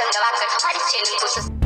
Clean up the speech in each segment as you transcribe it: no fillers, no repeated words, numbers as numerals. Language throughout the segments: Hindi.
बटन दबाकर हमारे चैनल को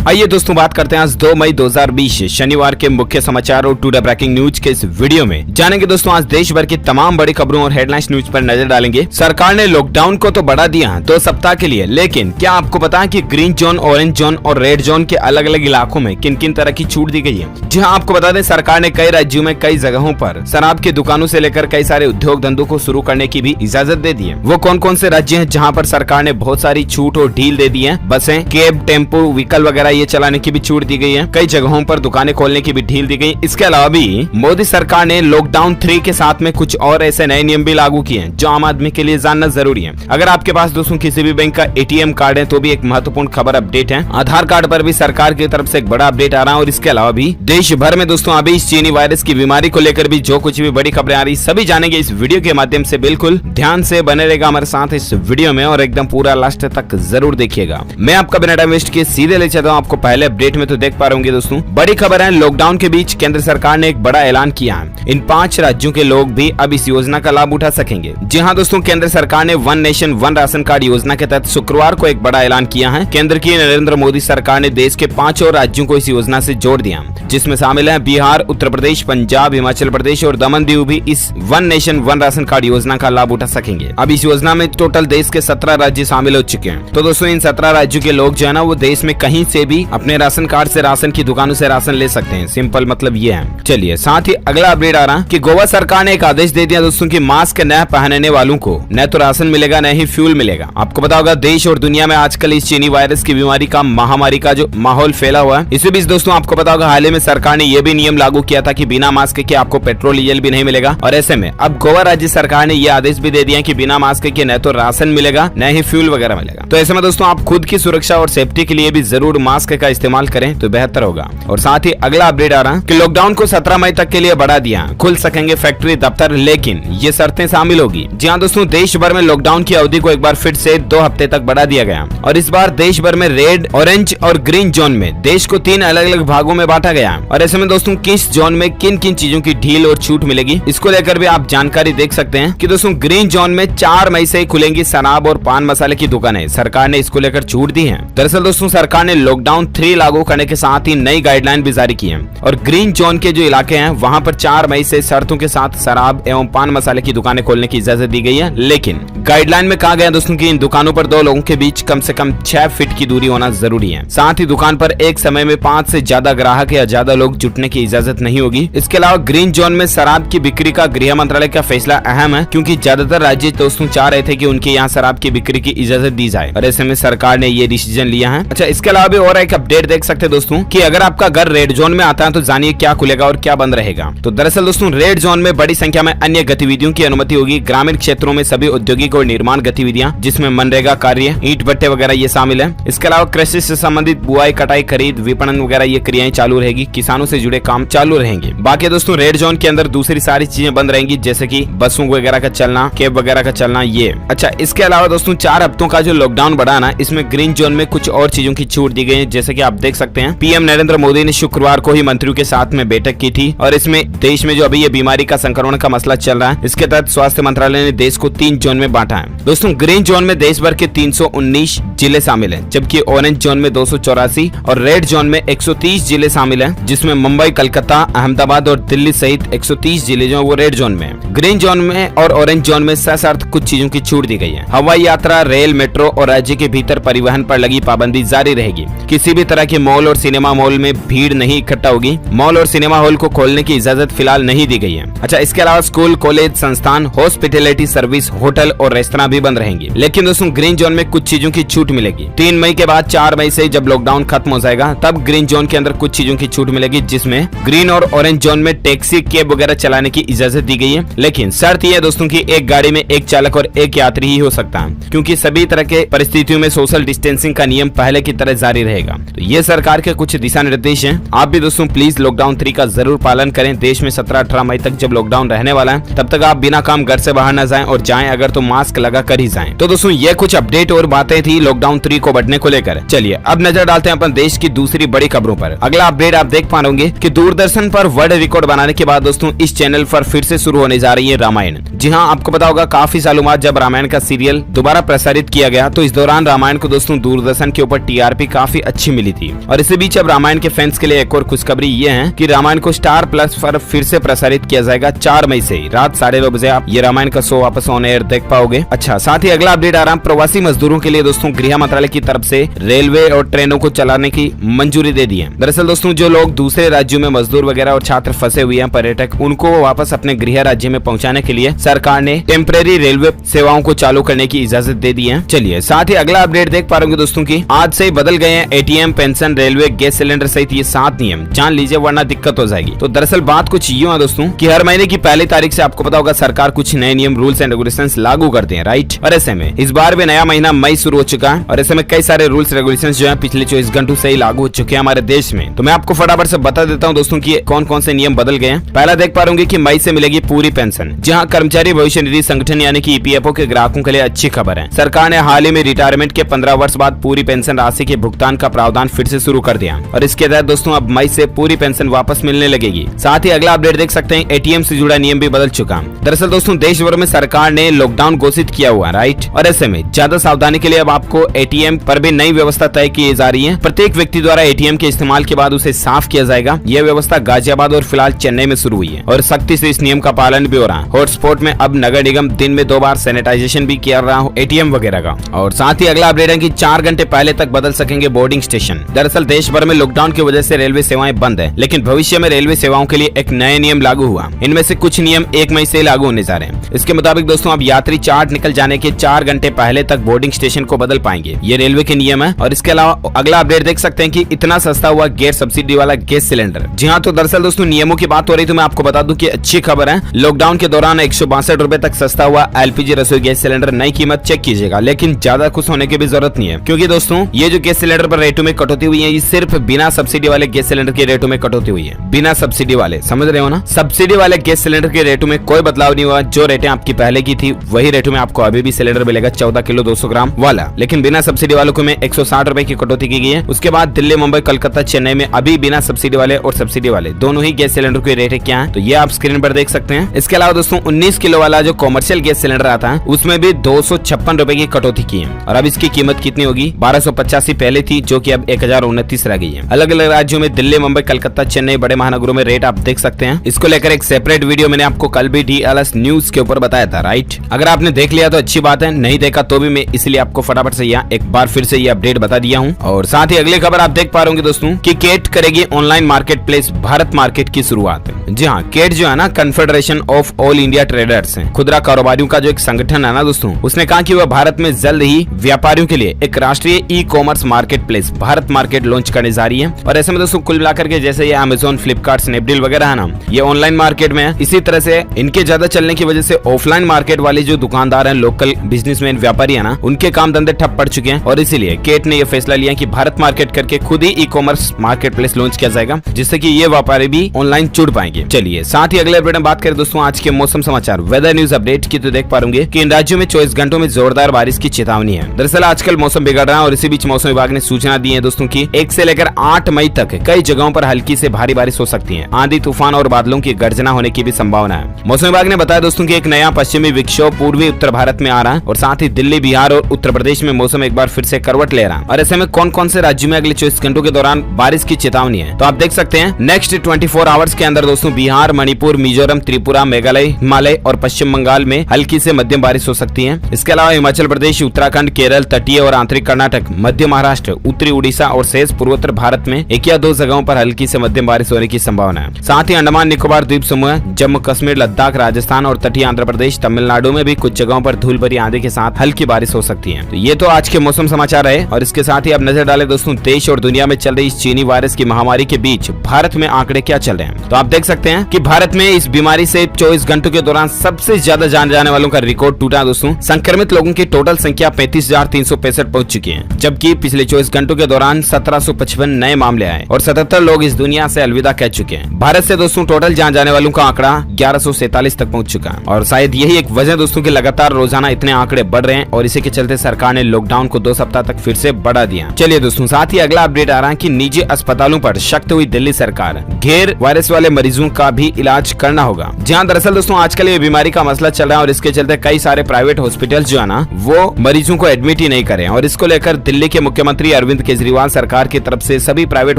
आइए दोस्तों बात करते हैं आज 2 मई 2020 शनिवार के मुख्य समाचार और टुडे ब्रेकिंग न्यूज के इस वीडियो में जानेंगे दोस्तों आज देश भर की तमाम बड़ी खबरों और हेडलाइंस न्यूज पर नजर डालेंगे। सरकार ने लॉकडाउन को तो बढ़ा दिया 2 सप्ताह के लिए, लेकिन क्या आपको पता है कि ग्रीन जोन, ऑरेंज जोन और रेड जोन के अलग अलग इलाकों में किन किन तरह की छूट दी गई है। जी हाँ, आपको बता दें सरकार ने कई राज्यों में कई जगहों पर शराब की दुकानों से लेकर कई सारे उद्योग धंधों को शुरू करने की भी इजाजत दे दी है। वो कौन कौन से राज्य हैं जहाँ पर सरकार ने बहुत सारी छूट और ढील दे दी है। बसें, कैब, टेम्पो, व्हीकल वगैरह ये चलाने की भी छूट दी गई है। कई जगहों पर दुकानें खोलने की भी ढील दी गई। इसके अलावा भी मोदी सरकार ने लॉकडाउन 3 के साथ में कुछ और ऐसे नए नियम भी लागू किए हैं जो आम आदमी के लिए जानना जरूरी है। अगर आपके पास दोस्तों किसी भी बैंक का एटीएम कार्ड है तो भी एक महत्वपूर्ण खबर अपडेट है। आधार कार्ड पर भी सरकार की तरफ से एक बड़ा अपडेट आ रहा है। और इसके अलावा भी देश भर में दोस्तों अभी इस चीनी वायरस की बीमारी को लेकर भी जो कुछ भी बड़ी खबरें आ रही सभी जानेंगे इस वीडियो के माध्यम से। बिल्कुल ध्यान से बने रहेगा हमारे साथ इस वीडियो में और एकदम पूरा लास्ट तक जरूर देखिएगा। मैं आपका बिना टाइम वेस्ट किए सीधे ले चलता हूँ आपको पहले अपडेट में। तो देख पा रहे होंगे दोस्तों बड़ी खबर है, लॉकडाउन के बीच केंद्र सरकार ने एक बड़ा ऐलान किया है। इन 5 राज्यों के लोग भी अब इस योजना का लाभ उठा सकेंगे। जी हाँ दोस्तों, केंद्र सरकार ने one nation one ration card योजना के तहत शुक्रवार को एक बड़ा ऐलान किया है। केंद्र की नरेंद्र मोदी सरकार ने देश के 5 और राज्यों को इस योजना से जोड़ दिया, जिसमें शामिल है बिहार, उत्तर प्रदेश, पंजाब, हिमाचल प्रदेश और दमन दीव भी इस one nation one ration card योजना का लाभ उठा सकेंगे। अब इस योजना में टोटल देश के 17 राज्य शामिल हो चुके हैं। तो दोस्तों इन 17 राज्यों के लोग जो है ना वो देश में कहीं से भी अपने राशन कार्ड से राशन की दुकानों से राशन ले सकते हैं। सिंपल मतलब ये है। चलिए साथ ही अगला अपडेट आ रहा कि गोवा सरकार ने एक आदेश दे दिया दोस्तों कि मास्क न पहनने वालों को न तो राशन मिलेगा न ही फ्यूल मिलेगा। आपको पता होगा देश और दुनिया में आजकल इस चीनी वायरस की बीमारी का महामारी का जो माहौल फैला हुआ है। इसी बीच दोस्तों आपको पता होगा हाल ही में सरकार ने यह भी नियम लागू किया था कि बिना मास्क के आपको पेट्रोल डीजल भी नहीं मिलेगा। और ऐसे में अब गोवा राज्य सरकार ने यह आदेश भी दे दिया कि बिना मास्क के न तो राशन मिलेगा न ही फ्यूल वगैरह मिलेगा। तो ऐसे में दोस्तों आप खुद की सुरक्षा और सेफ्टी के लिए भी जरूर मास्क का इस्तेमाल करें तो बेहतर होगा। और साथ ही अगला अपडेट आ रहा कि लॉकडाउन को 17 मई तक के लिए बढ़ा दिया। खुल सकेंगे फैक्ट्री, दफ्तर, लेकिन ये शर्तें शामिल होगी। जी हाँ दोस्तों, देश भर में लॉकडाउन की अवधि को एक बार फिर से 2 हफ्ते तक बढ़ा दिया गया और इस बार देश भर में रेड, ऑरेंज और ग्रीन जोन में देश को 3 अलग अलग भागों में बांटा गया। और ऐसे में दोस्तों किस जोन में किन किन चीजों की ढील और छूट मिलेगी इसको लेकर भी आप जानकारी देख सकते हैं कि दोस्तों ग्रीन जोन में 4 मई से खुलेंगी शराब और पान मसाले की दुकानें। सरकार ने इसको लेकर छूट दी है। दरअसल दोस्तों सरकार ने लॉकडाउन 3 लागू करने के साथ ही नई गाइडलाइन भी जारी की है। और ग्रीन जोन के जो इलाके हैं वहां पर 4 मई से शर्तों के साथ शराब एवं पान मसाले की दुकानें खोलने की इजाजत दी गई है। लेकिन गाइडलाइन में कहा गया दोस्तों कि इन दुकानों पर 2 लोगों के बीच कम से कम 6 फीट की दूरी होना जरूरी है। साथ ही दुकान पर एक समय में 5 से ज्यादा ग्राहक या ज्यादा लोग जुटने की इजाजत नहीं होगी। इसके अलावा ग्रीन जोन में शराब की बिक्री का गृह मंत्रालय का फैसला अहम है, क्योंकि ज्यादातर राज्य दोस्तों चाह रहे थे कि उनके यहाँ शराब की बिक्री की इजाजत दी जाए और ऐसे में सरकार ने ये डिसीजन लिया है। अच्छा, इसके अलावा भी और एक अपडेट देख सकते हैं दोस्तों कि अगर आपका घर रेड जोन में आता है तो जानिए क्या खुलेगा और क्या बंद रहेगा। तो दरअसल दोस्तों रेड जोन में बड़ी संख्या में अन्य गतिविधियों की अनुमति होगी। ग्रामीण क्षेत्रों में सभी औद्योगिक और निर्माण गतिविधियां जिसमें मनरेगा कार्य, ईंट भट्टे वगैरह ये शामिल है। इसके अलावा कृषि से संबंधित बुआई, कटाई, खरीद, विपणन वगैरह ये क्रियाएं चालू रहेगी। किसानों से जुड़े काम चालू रहेंगे। बाकी दोस्तों रेड जोन के अंदर दूसरी सारी चीजें बंद रहेंगी, जैसे की बसों वगैरह का चलना, कैब वगैरह का चलना ये। अच्छा, इसके अलावा दोस्तों 4 हफ्तों का जो लॉकडाउन बढ़ाना, इसमें ग्रीन जोन में कुछ और चीजों की छूट दी गई है। जैसे की आप देख सकते हैं पीएम नरेंद्र मोदी ने शुक्रवार को ही मंत्रियों के साथ में बैठक की थी और इसमें देश में जो अभी ये बीमारी का संक्रमण का मसला चल रहा है इसके तहत स्वास्थ्य मंत्रालय ने देश को 3 जोन में बांटा है। दोस्तों ग्रीन जोन में देश भर के 319 जिले शामिल हैं, जबकि ऑरेंज जोन में 284 और रेड जोन में 130 जिले शामिल हैं, जिसमें मुंबई, कलकत्ता, अहमदाबाद और दिल्ली सहित 130 जिले जो वो रेड जोन में। ग्रीन जोन में और ऑरेंज जोन में सशर्त कुछ चीजों की छूट दी गई है। हवाई यात्रा, रेल, मेट्रो और राज्य के भीतर परिवहन पर लगी पाबंदी जारी रहेगी। किसी भी तरह के मॉल और सिनेमा मॉल में भीड़ नहीं इकट्ठा होगी। मॉल और सिनेमा हॉल को खोलने की इजाजत फिलहाल नहीं दी गई है। अच्छा, इसके अलावा स्कूल, कॉलेज, संस्थान, हॉस्पिटैलिटी सर्विस, होटल और रेस्तरां भी बंद रहेंगे। लेकिन दोस्तों ग्रीन जोन में कुछ चीजों की छूट मिलेगी। 3 मई के बाद 4 मई से जब लॉकडाउन खत्म हो जाएगा तब ग्रीन जोन के अंदर कुछ चीजों की छूट मिलेगी, जिसमें ग्रीन और ऑरेंज जोन में टैक्सी, कैब वगैरह चलाने की इजाजत दी गई है। लेकिन शर्त यह है दोस्तों की एक गाड़ी में एक चालक और एक यात्री ही हो सकता है, क्योंकि सभी तरह के परिस्थितियों में सोशल डिस्टेंसिंग का नियम पहले की तरह जारी रहेगा। जाएगा। तो ये सरकार के कुछ दिशा निर्देश हैं। आप भी दोस्तों प्लीज लॉकडाउन 3 का जरूर पालन करें। देश में 17-18 मई तक जब लॉकडाउन रहने वाला है तब तक आप बिना काम घर से बाहर न जाएं, और जाएं अगर तो मास्क लगा कर ही जाएं। तो दोस्तों ये कुछ अपडेट और बातें थी लॉकडाउन 3 को बढ़ने को लेकर। चलिए अब नजर डालते हैं अपन देश की दूसरी बड़ी खबरों पर। अगला अपडेट आप देख पा रहे कि दूरदर्शन पर वर्ल्ड रिकॉर्ड बनाने के बाद दोस्तों इस चैनल पर फिर से शुरू होने जा रही है रामायण। जी हाँ, आपको पता होगा काफी सालों बाद जब रामायण का सीरियल दोबारा प्रसारित किया गया तो इस दौरान रामायण को दोस्तों दूरदर्शन के ऊपर टीआरपी काफी अच्छी मिली थी। और इसी बीच अब रामायण के फैंस के लिए एक और खुशखबरी ये है कि रामायण को स्टार प्लस पर फिर से प्रसारित किया जाएगा 4 मई से रात 9:30 बजे आप ये रामायण का शो वापस ऑन एयर देख पाओगे। अच्छा, साथ ही अगला अपडेट आ रहा है प्रवासी मजदूरों के लिए दोस्तों गृह मंत्रालय की तरफ से रेलवे और ट्रेनों को चलाने की मंजूरी दे दी है। दरअसल दोस्तों जो लोग दूसरे राज्यों में मजदूर वगैरह और छात्र फंसे हुए हैं, पर्यटक, उनको वापस अपने गृह राज्य में पहुंचाने के लिए सरकार ने टेम्परेरी रेलवे सेवाओं को चालू करने की इजाजत दे दी है। चलिए साथ ही अगला अपडेट देख पा रहे दोस्तों की आज से ही बदल गए हैं ATM, pension, railway, gas cylinder सहित ये 7 नियम। जान लीजिए वरना दिक्कत हो जाएगी। तो दरअसल बात कुछ यूं है दोस्तों कि हर महीने की पहली तारीख से आपको पता होगा सरकार कुछ नए नियम, रूल्स एंड रेगुलेशंस लागू करते हैं, राइट। और ऐसे में इस बार भी नया महीना मई शुरू हो चुका है और ऐसे में कई सारे रूल्स रेगुलेशंस जो है पिछले 24 घंटों से ही लागू हो चुके हैं हमारे देश में। तो मैं आपको फटाफट से बता देता हूँ दोस्तों की कौन कौन से नियम बदल गए हैं। पहला देख पा रहे कि मई से मिलेगी पूरी पेंशन। जहाँ कर्मचारी भविष्य निधि संगठन यानी कि ईपीएफओ के ग्राहकों के लिए अच्छी खबर है। सरकार ने हाल ही में रिटायरमेंट के 15 वर्ष बाद पूरी पेंशन राशि के भुगतान का प्रावधान फिर से शुरू कर दिया और इसके तहत दोस्तों अब मई से पूरी पेंशन वापस मिलने लगेगी। साथ ही अगला अपडेट देख सकते हैं एटीएम से जुड़ा नियम भी बदल चुका। दरअसल दोस्तों देश भर में सरकार ने लॉकडाउन घोषित किया हुआ, राइट। और ऐसे में ज्यादा सावधानी के लिए अब आपको एटीएम पर भी नई व्यवस्था तय की जा रही है। प्रत्येक व्यक्ति द्वारा एटीएम के इस्तेमाल के बाद उसे साफ किया जाएगा। यह व्यवस्था गाजियाबाद और फिलहाल चेन्नई में शुरू हुई है और सख्ती से इस नियम का पालन भी हो रहा है। हॉटस्पॉट में अब नगर निगम दिन में 2 बार सैनिटाइजेशन भी किया रहा हो एटीएम वगैरह का। और साथ ही अगला अपडेट है कि 4 घंटे पहले तक बदल सकेंगे बोर्डिंग स्टेशन। दरअसल देश भर में लॉकडाउन की वजह से रेलवे सेवाएं बंद है, लेकिन भविष्य में रेलवे सेवाओं के लिए एक नए नियम लागू हुआ। इनमें से कुछ नियम 1 मई से लागू होने जा रहे हैं। इसके मुताबिक दोस्तों अब यात्री चार्ट निकल जाने के 4 घंटे पहले तक बोर्डिंग स्टेशन को बदल पाएंगे। ये रेलवे के नियम है। और इसके अलावा अगला अपडेट देख सकते हैं कि इतना सस्ता हुआ गैर सब्सिडी वाला गैस सिलेंडर। जी हाँ, तो दरअसल दोस्तों नियमों की बात हो रही तो मैं आपको बता दूं कि अच्छी खबर है। लॉकडाउन के दौरान 162 रुपए तक सस्ता हुआ एलपीजी रसोई गैस सिलेंडर नई कीमत चेक कीजिएगा, लेकिन ज्यादा खुश होने की भी जरूरत नहीं है, क्योंकि दोस्तों ये जो गैस सिलेंडर पर रेटों में कटौती हुई है ये सिर्फ बिना सब्सिडी वाले गैस सिलेंडर के रेटों में कटौती हुई है। बिना सब्सिडी वाले, समझ रहे हो ना। सब्सिडी वाले गैस सिलेंडर के रेटों में कोई बदलाव नहीं हुआ। जो रेटें आपकी पहले की थी वही रेटों में आपको अभी भी सिलेंडर मिलेगा 14 किलो 200 ग्राम वाला, लेकिन बिना सब्सिडी वालों को में 160 रुपए की कटौती की गई है। उसके बाद दिल्ली, मुंबई, कलकत्ता, चेन्नई में अभी बिना सब्सिडी वाले और सब्सिडी वाले दोनों ही गैस सिलेंडर के रेट क्या है तो ये आप स्क्रीन पर देख सकते हैं। इसके अलावा दोस्तों 19 किलो वाला जो कॉमर्शियल गैस सिलेंडर आता है उसमें भी 256 रुपए की कटौती की है और अब इसकी कीमत कितनी होगी 1285 पहले थी, जो कि अब 1029 रह गई है। अलग अलग राज्यों में दिल्ली, मुंबई, कलकत्ता, चेन्नई बड़े महानगरों में रेट आप देख सकते हैं। इसको लेकर एक सेपरेट वीडियो मैंने आपको कल भी डीएलएस न्यूज के ऊपर बताया था, राइट। अगर आपने देख लिया तो अच्छी बात है, नहीं देखा तो भी मैं इसलिए आपको फटाफट से यहाँ एक बार फिर से ये अपडेट बता दिया हूँ। और साथ ही अगली खबर आप देख पा रहे होंगे दोस्तों कि केट करेगी online market place Bharat market की शुरुआत। जी हाँ, केट जो है ना confederation of all India traders है, खुदरा कारोबारियों का जो एक संगठन है ना दोस्तों, उसने कहा कि वह भारत में जल्द ही व्यापारियों के लिए एक राष्ट्रीय ई commerce market place Bharat market launch करने जा रही है। और ऐसे में दोस्तों कुल मिलाकर के जैसे ये अमेजोन, फ्लिपकार्ट, स्नैपडील वगैरह है ना, ये ऑनलाइन मार्केट में है। इसी तरह से इनके ज्यादा चलने की वजह से ऑफलाइन मार्केट वाले जो दुकानदार हैं, लोकल बिजनेसमैन, व्यापारी है ना, उनके काम धंधे ठप पड़ चुके हैं और इसीलिए केट ने यह फैसला लिया कि भारत मार्केट करके खुद ही e commerce marketplace launch किया जाएगा, जिससे कि ये व्यापारी भी ऑनलाइन जुड़ पाएंगे। चलिए साथ ही अगले अपडेट में बात करें दोस्तों आज के मौसम समाचार वेदर न्यूज अपडेट की, तो देख पाएंगे कि इन राज्यों में 24 घंटों में जोरदार बारिश की चेतावनी है। दरअसल आजकल मौसम बिगड़ रहा है और इसी बीच मौसम विभाग ने सूचना दी है दोस्तों की 1 से लेकर 8 मई तक कई जगहों पर हल्की से भारी बारिश हो सकती है। आंधी, तूफान और बादलों की गर्जना होने की भी संभावना है। मौसम विभाग ने बताया दोस्तों की एक नया पश्चिमी विक्षोभ पूर्वी उत्तर भारत में आ रहा है और साथ ही दिल्ली, बिहार और उत्तर प्रदेश में मौसम एक बार फिर से करवट ले रहा है। और ऐसे में कौन कौन से राज्यों में अगले 24 घंटों के दौरान बारिश की चेतावनी है तो आप देख सकते हैं नेक्स्ट 24 आवर्स के अंदर दोस्तों बिहार, मणिपुर, मिजोरम, त्रिपुरा, मेघालय, हिमालय और पश्चिम बंगाल में हल्की से मध्यम बारिश हो सकती है। इसके अलावा हिमाचल प्रदेश, उत्तराखंड, केरल, तटीय और आंतरिक कर्नाटक, मध्य महाराष्ट्र, उत्तरी उड़ीसा और शेष पूर्वोत्तर भारत में 1 या 2 जगहों पर हल्की से मध्यम बारिश होने की संभावना है। साथ ही अंडमान निकोबार द्वीप समूह, जम्मू कश्मीर, लद्दाख, राजस्थान और तटीय आंध्र प्रदेश, तमिलनाडु में भी कुछ जगहों पर धूल भरी आंधी के साथ हल्की बारिश हो सकती है। तो ये तो आज के मौसम समाचार है और इसके साथ ही अब नजर डालें दोस्तों देश और दुनिया में चल रही इस चीनी वायरस की महामारी के बीच भारत में आंकड़े क्या चल रहे हैं। तो आप देख सकते हैं कि भारत में इस बीमारी से 24 घंटों के दौरान सबसे ज्यादा जान जाने वालों का रिकॉर्ड टूटा दोस्तों। संक्रमित लोगों की टोटल संख्या 35,365 पहुंच चुकी है, जबकि पिछले 24 घंटों पलटों के दौरान 1755 नए मामले आए और 77 लोग इस दुनिया से अलविदा कह चुके हैं। भारत से दोस्तों टोटल जान जाने वालों का आंकड़ा 1147 तक पहुंच चुका है और शायद यही एक वजह दोस्तों की लगातार रोजाना इतने आंकड़े बढ़ रहे हैं और इसी के चलते सरकार ने लॉकडाउन को 2 सप्ताह तक फिर से बढ़ा दिया। चलिए दोस्तों, साथ ही अगला अपडेट आ रहा है कि निजी अस्पतालों पर सख्त हुई दिल्ली सरकार, घेर वायरस वाले मरीजों का भी इलाज करना होगा। जहां दरअसल दोस्तों आजकल ये बीमारी का मसला चल रहा है और इसके चलते कई सारे प्राइवेट हॉस्पिटल जो है ना वो मरीजों को एडमिट ही नहीं कर रहे हैं और इसको लेकर दिल्ली के मुख्यमंत्री अरविंद केजरीवाल सरकार की तरफ से सभी प्राइवेट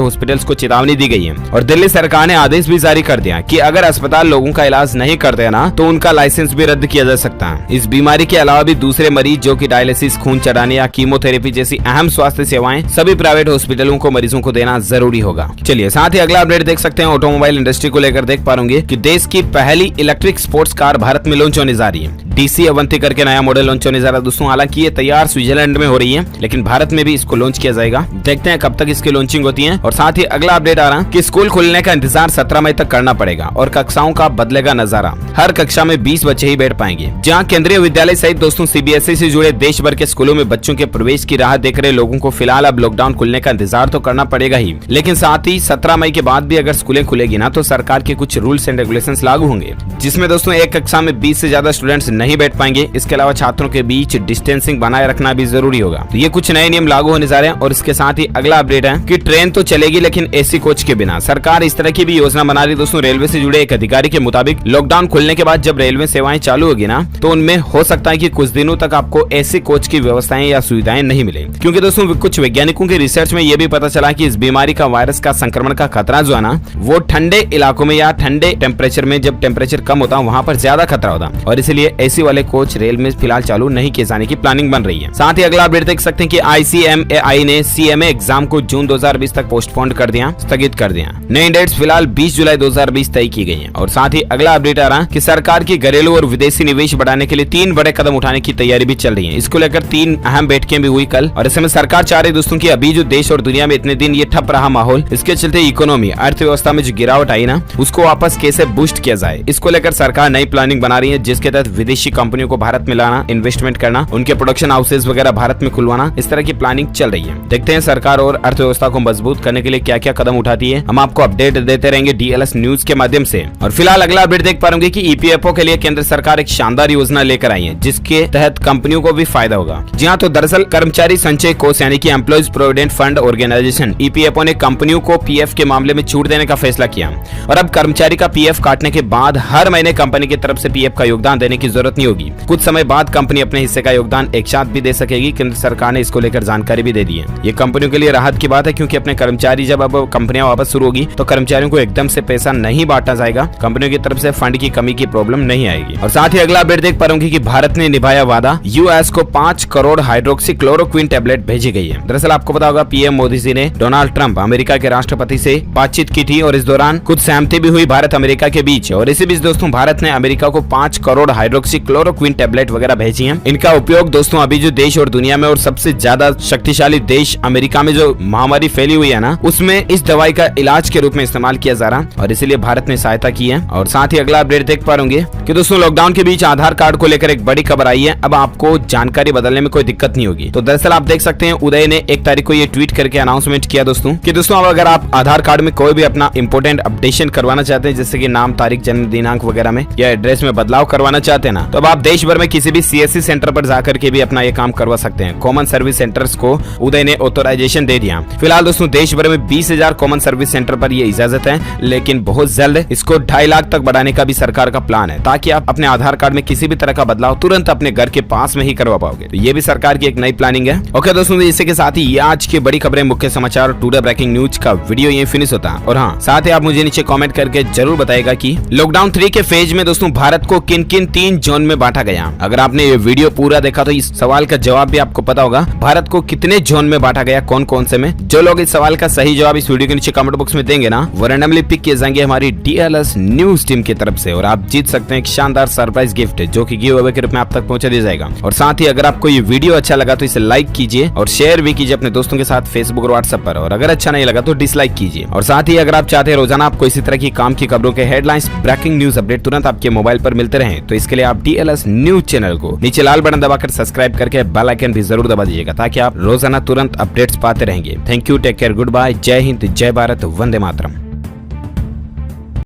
हॉस्पिटल्स को चेतावनी दी गई है और दिल्ली सरकार ने आदेश भी जारी कर दिया कि अगर अस्पताल लोगों का इलाज नहीं करते ना तो उनका लाइसेंस भी रद्द किया जा सकता है। इस बीमारी के अलावा भी दूसरे मरीज जो कि डायलिसिस, खून चढ़ाने या कीमोथेरेपी जैसी अहम स्वास्थ्य सेवाएं सभी प्राइवेट हॉस्पिटलों को मरीजों को देना जरूरी होगा। चलिए साथ ही अगला अपडेट देख सकते हैं। ऑटोमोबाइल इंडस्ट्री को लेकर देख पा रहे कि देश की पहली इलेक्ट्रिक स्पोर्ट्स कार भारत में लॉन्च होने जा रही है। DC अवंती करके नया मॉडल लॉन्च होने जा रहा है दोस्तों। हालांकि ये तैयार स्विट्जरलैंड में हो रही है लेकिन भारत में भी इसको लॉन्च किया जाएगा। देखते हैं कब तक इसकी लॉन्चिंग होती है। और साथ ही अगला अपडेट आ रहा है कि स्कूल खुलने का इंतजार 17 मई तक करना पड़ेगा और कक्षाओं का बदलेगा नजारा। हर कक्षा में 20 बच्चे ही बैठ पाएंगे। जहां केंद्रीय विद्यालय सहित दोस्तों CBSE से जुड़े देश भर के स्कूलों में बच्चों के प्रवेश की राह देख रहे लोगों को फिलहाल अब लॉकडाउन खुलने का इंतजार तो करना पड़ेगा ही, लेकिन साथ ही 17 मई के बाद भी अगर स्कूलें खुलेगी ना तो सरकार के कुछ रूल्स एंड रेगुलेशंस लागू होंगे, जिसमें दोस्तों एक कक्षा में 20 से ज्यादा स्टूडेंट्स नहीं बैठ पाएंगे। इसके अलावा छात्रों के बीच डिस्टेंसिंग बनाए रखना भी जरूरी होगा। तो ये कुछ नए नियम लागू होने जा रहे हैं। और इसके साथ ही अगला अपडेट है कि ट्रेन तो चलेगी लेकिन AC कोच के बिना। सरकार इस तरह की भी योजना बना रही दोस्तों। रेलवे से जुड़े एक अधिकारी के मुताबिक लॉकडाउन खुलने के बाद जब रेलवे सेवाएं चालू होगी ना तो उनमें हो सकता है कि कुछ दिनों तक आपको AC कोच की व्यवस्थाएं या सुविधाएं नहीं मिले, क्योंकि दोस्तों कुछ वैज्ञानिकों की रिसर्च में यह भी पता चला कि इस बीमारी का वायरस का संक्रमण का खतरा जो है ना वो ठंडे इलाकों में या ठंडे टेम्परेचर में, जब टेम्परेचर कम होता है वहां पर ज्यादा खतरा होता है और इसलिए AC वाले कोच रेल में फिलहाल चालू नहीं किए जाने की प्लानिंग बन रही है। साथ ही अगला अपडेट देख सकते हैं कि ICMAI ने CMA एग्जाम को जून 2020 तक पोस्टपोन कर दिया, स्थगित कर दिया। नई डेट्स फिलहाल 20 जुलाई 2020 तय की गई है। और साथ ही अगला अपडेट आ रहा है कि सरकार की घरेलू और विदेशी निवेश बढ़ाने के लिए 3 बड़े कदम उठाने की तैयारी भी चल रही है। इसको लेकर 3 अहम बैठकें भी हुई कल और इसमें सरकार चाह रही दोस्तों की अभी जो देश और दुनिया में इतने दिन ये ठप रहा माहौल, इसके चलते इकोनॉमी, अर्थव्यवस्था में जो गिरावट आई ना उसको वापस कैसे बूस्ट किया जाए, इसको लेकर सरकार नई प्लानिंग बना रही है, जिसके तहत विदेशी कंपनियों को भारत में लाना, इन्वेस्टमेंट करना, उनके प्रोडक्शन हाउसेज वगैरह भारत में खुलवाना, इस तरह की प्लानिंग चल रही है। देखते हैं सरकार और अर्थव्यवस्था को मजबूत करने के लिए क्या क्या कदम उठाती है। हम आपको अपडेट देते रहेंगे DLS न्यूज के माध्यम से। और फिलहाल अगला अपडेट देख पा रहे कि EPFO के लिए केंद्र सरकार एक शानदार योजना लेकर आई है, जिसके तहत कंपनियों को भी फायदा होगा। जी हाँ, तो दरअसल कर्मचारी संचय कोष यानी कि employees provident fund organisation EPFO ने कंपनियों को PF के मामले में छूट देने का फैसला किया और अब कर्मचारी का PF काटने के बाद हर महीने कंपनी की तरफ से PF का योगदान देने की जरूरत नहीं होगी। कुछ समय बाद कंपनी अपने हिस्से का योगदान एक साथ भी दे सकेगी। केंद्र सरकार ने इसको लेकर जानकारी भी दे दी है। ये कंपनियों के लिए राहत की बात है, क्योंकि अपने कर्मचारी जब अब कंपनियां वापस शुरू होगी तो कर्मचारियों को एकदम से पैसा नहीं बांटा जाएगा। कंपनियों की तरफ से फंड की कमी की प्रॉब्लम नहीं आएगी। और साथ ही अगला अपडेट देख पा रहे कि भारत ने निभाया वादा, US को 5 करोड़ हाइड्रोक्सी क्लोरोक्विन टेबलेट भेजी गई है। दरअसल आपको पता होगा PM मोदी जी ने डोनाल्ड ट्रंप अमेरिका के राष्ट्रपति से बातचीत की थी और इस दौरान कुछ सहमति भी हुई भारत अमेरिका के बीच। और इसी बीच दोस्तों भारत ने अमेरिका को 5 करोड़ हाइड्रोक्सी क्लोरोक्विन टेबलेट वगैरह भेजी है। इनका उपयोग दोस्तों अभी जो देश और दुनिया में और सबसे ज्यादा शक्तिशाली देश अमेरिका में जो महामारी फैली हुई है ना उसमें इस दवाई का इलाज के रूप में इस्तेमाल किया जा रहा और इसीलिए भारत ने सहायता की है। और साथ ही अगला अपडेट देख पा रहे कि दोस्तों लॉकडाउन के बीच आधार कार्ड को लेकर एक बड़ी खबर आई है। अब आपको जानकारी बदलने में कोई दिक्कत नहीं होगी। तो दरअसल आप देख सकते हैं उदय ने 1 तारीख को ये ट्वीट करके अनाउंसमेंट किया दोस्तों कि दोस्तों अब अगर आप आधार कार्ड में कोई भी अपना इंपोर्टेंट अपडेशन करवाना चाहते हैं, जैसे कि नाम, तारीख, जन्म दिनांक वगैरह में या एड्रेस में बदलाव करवाना चाहते हैं ना, तो अब आप देश भर में किसी भी CSC सेंटर पर जाकर के भी अपना ये काम करवा सकते हैं। कॉमन सर्विस सेंटर्स को उदय ने ऑथराइजेशन दे दिया। फिलहाल दोस्तों देश भर में 20,000 कॉमन सर्विस सेंटर पर ये इजाजत है, लेकिन बहुत जल्द इसको 2.5 लाख तक बढ़ाने का भी सरकार का प्लान है, ताकि आप अपने आधार कार्ड में किसी भी तरह का बदलाव तुरंत अपने घर के पास में ही करवा पाओगे। तो ये भी सरकार की एक नई प्लानिंग है। ओके दोस्तों, इसी के साथ ही ये आज की बड़ी खबरें, मुख्य समाचार और टुडे ब्रेकिंग न्यूज का वीडियो ये फिनिश होता है। और हाँ, साथ ही आप मुझे नीचे कमेंट करके जरूर बताएगा कि लॉकडाउन 3 के फेज में दोस्तों भारत को किन किन 3 जोन में बांटा गया। अगर आपने ये वीडियो पूरा देखा तो इस सवाल का जवाब भी आपको पता होगा, भारत को कितने जोन में बांटा गया, कौन कौन से में। जो लोग इस सवाल का सही जवाब इस वीडियो के नीचे कमेंट बॉक्स में देंगे ना, वो रैंडमली पिक किए जाएंगे हमारी DLS न्यूज टीम की तरफ से और आप जीत सकते हैं एक शानदार सरप्राइज गिफ्ट, जो कि गिव अवे के रूप में आप तक पहुंचा दिया जाएगा। और साथ ही अगर आपको ये वीडियो अच्छा लगा तो इसे लाइक कीजिए और शेयर भी कीजिए अपने दोस्तों के साथ फेसबुक और व्हाट्सएप पर। और अगर अच्छा नहीं लगा तो डिसलाइक कीजिए। और साथ ही अगर आप चाहते हैं रोजाना आपको इसी तरह की काम की खबरों के हेडलाइंस, ब्रेकिंग न्यूज अपडेट तुरंत आपके मोबाइल पर मिलते रहे, तो इसके लिए आप TLS न्यूज चैनल को नीचे लाल बटन दबाकर सब्सक्राइब करके बेल आइकन भी जरूर दबा दीजिएगा ताकि आप रोजाना तुरंत अपडेट्स पाते रहेंगे। Thank you, take care, goodbye, जय हिंद, जय भारत, वंदे मातरम।